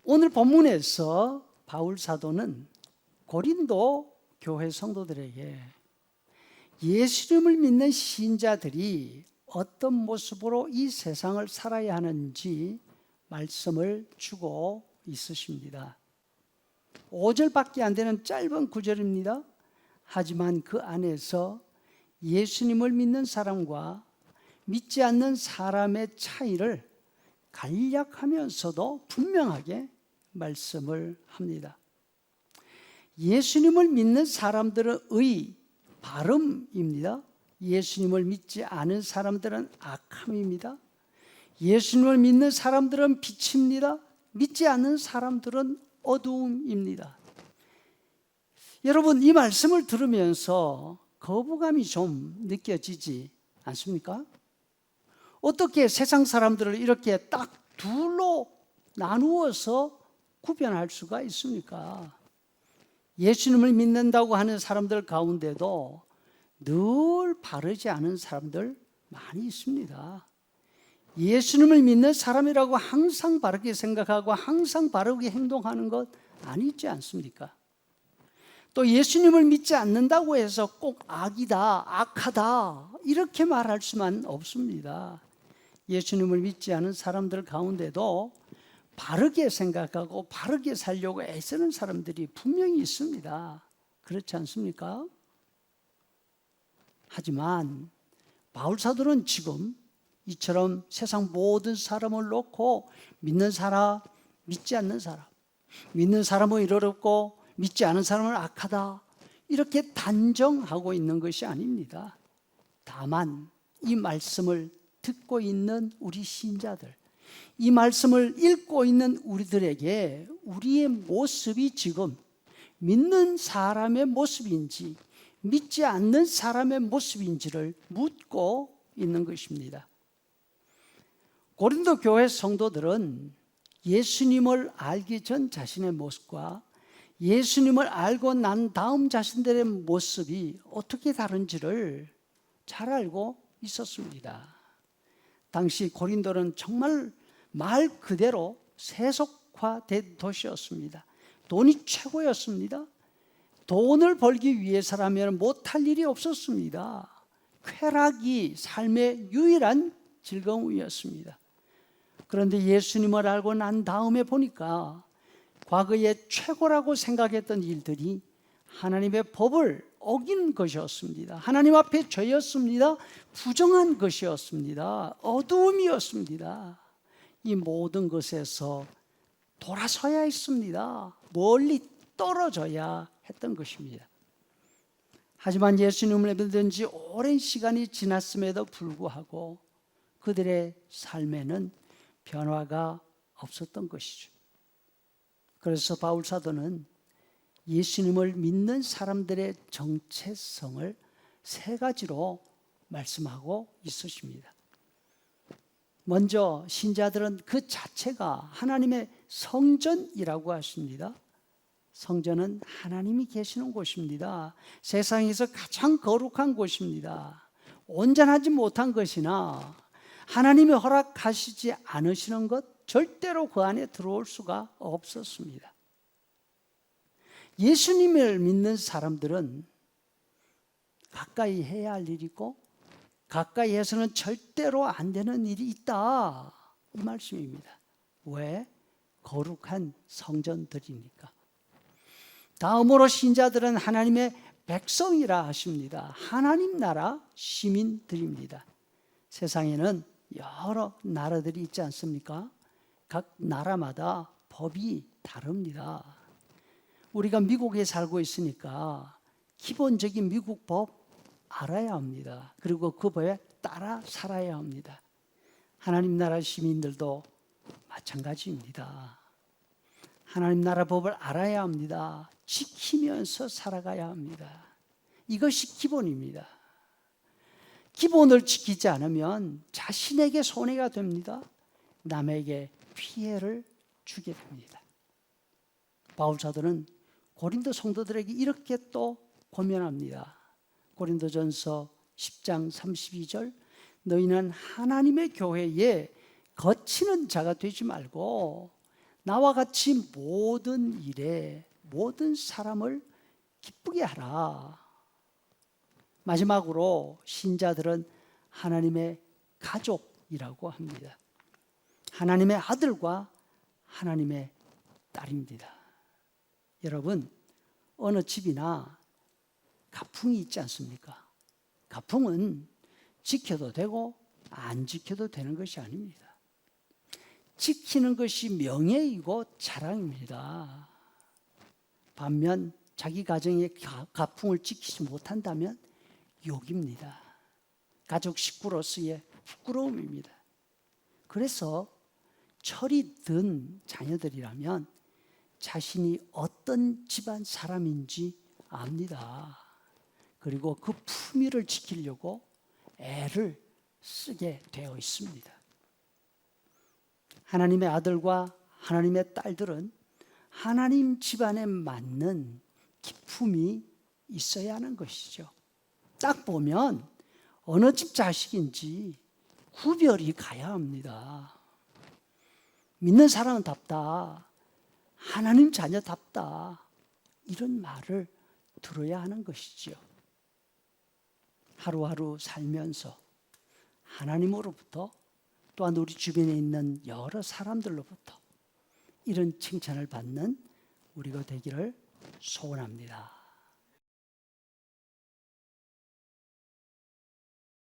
오늘 본문에서 바울 사도는 고린도 교회 성도들에게 예수님을 믿는 신자들이 어떤 모습으로 이 세상을 살아야 하는지 말씀을 주고 있으십니다. 5절밖에 안 되는 짧은 구절입니다. 하지만 그 안에서 예수님을 믿는 사람과 믿지 않는 사람의 차이를 간략하면서도 분명하게 말씀을 합니다. 예수님을 믿는 사람들의 바름입니다. 예수님을 믿지 않은 사람들은 악함입니다. 예수님을 믿는 사람들은 빛입니다. 믿지 않는 사람들은 어두움입니다. 여러분, 이 말씀을 들으면서 거부감이 좀 느껴지지 않습니까? 어떻게 세상 사람들을 이렇게 딱 둘로 나누어서 구별할 수가 있습니까? 예수님을 믿는다고 하는 사람들 가운데도 늘 바르지 않은 사람들 많이 있습니다. 예수님을 믿는 사람이라고 항상 바르게 생각하고 항상 바르게 행동하는 것 아니지 않습니까? 또 예수님을 믿지 않는다고 해서 꼭 악이다, 악하다 이렇게 말할 수만 없습니다. 예수님을 믿지 않은 사람들 가운데도 바르게 생각하고 바르게 살려고 애쓰는 사람들이 분명히 있습니다. 그렇지 않습니까? 하지만 바울 사도는 지금 이처럼 세상 모든 사람을 놓고 믿는 사람, 믿지 않는 사람, 믿는 사람은 이렇고 믿지 않은 사람은 악하다 이렇게 단정하고 있는 것이 아닙니다. 다만 이 말씀을 듣고 있는 우리 신자들, 이 말씀을 읽고 있는 우리들에게 우리의 모습이 지금 믿는 사람의 모습인지 믿지 않는 사람의 모습인지를 묻고 있는 것입니다. 고린도 교회 성도들은 예수님을 알기 전 자신의 모습과 예수님을 알고 난 다음 자신들의 모습이 어떻게 다른지를 잘 알고 있었습니다. 당시 고린도는 정말 말 그대로 세속화된 도시였습니다. 돈이 최고였습니다. 돈을 벌기 위해서라면 못할 일이 없었습니다. 쾌락이 삶의 유일한 즐거움이었습니다. 그런데 예수님을 알고 난 다음에 보니까 과거에 최고라고 생각했던 일들이 하나님의 법을 어긴 것이었습니다. 하나님 앞에 죄였습니다. 부정한 것이었습니다. 어두움이었습니다. 이 모든 것에서 돌아서야 했습니다. 멀리 떨어져야 했던 것입니다. 하지만 예수님을 믿은 지 오랜 시간이 지났음에도 불구하고 그들의 삶에는 변화가 없었던 것이죠. 그래서 바울 사도는 예수님을 믿는 사람들의 정체성을 세 가지로 말씀하고 있으십니다. 먼저 신자들은 그 자체가 하나님의 성전이라고 하십니다. 성전은 하나님이 계시는 곳입니다. 세상에서 가장 거룩한 곳입니다. 온전하지 못한 것이나 하나님이 허락하시지 않으시는 것 절대로 그 안에 들어올 수가 없었습니다. 예수님을 믿는 사람들은 가까이 해야 할 일이 있고 가까이 해서는 절대로 안 되는 일이 있다, 이 말씀입니다. 왜? 거룩한 성전들이니까. 다음으로 신자들은 하나님의 백성이라 하십니다. 하나님 나라 시민들입니다. 세상에는 여러 나라들이 있지 않습니까? 각 나라마다 법이 다릅니다. 우리가 미국에 살고 있으니까 기본적인 미국 법 알아야 합니다. 그리고 그 법에 따라 살아야 합니다. 하나님 나라 시민들도 마찬가지입니다. 하나님 나라 법을 알아야 합니다. 지키면서 살아가야 합니다. 이것이 기본입니다. 기본을 지키지 않으면 자신에게 손해가 됩니다. 남에게 피해를 주게 됩니다. 바울 사도는 고린도 성도들에게 이렇게 또 권면합니다. 고린도전서 10장 32절, 너희는 하나님의 교회에 거치는 자가 되지 말고 나와 같이 모든 일에 모든 사람을 기쁘게 하라. 마지막으로 신자들은 하나님의 가족이라고 합니다. 하나님의 아들과 하나님의 딸입니다. 여러분, 어느 집이나 가풍이 있지 않습니까? 가풍은 지켜도 되고 안 지켜도 되는 것이 아닙니다. 지키는 것이 명예이고 자랑입니다. 반면 자기 가정의 가풍을 지키지 못한다면 욕입니다. 가족 식구로서의 부끄러움입니다. 그래서 철이 든 자녀들이라면 자신이 어떤 집안 사람인지 압니다. 그리고 그 품위를 지키려고 애를 쓰게 되어 있습니다. 하나님의 아들과 하나님의 딸들은 하나님 집안에 맞는 기품이 있어야 하는 것이죠. 딱 보면 어느 집 자식인지 구별이 가야 합니다. 믿는 사람답다, 하나님 자녀답다, 이런 말을 들어야 하는 것이죠. 하루하루 살면서 하나님으로부터 또한 우리 주변에 있는 여러 사람들로부터 이런 칭찬을 받는 우리가 되기를 소원합니다.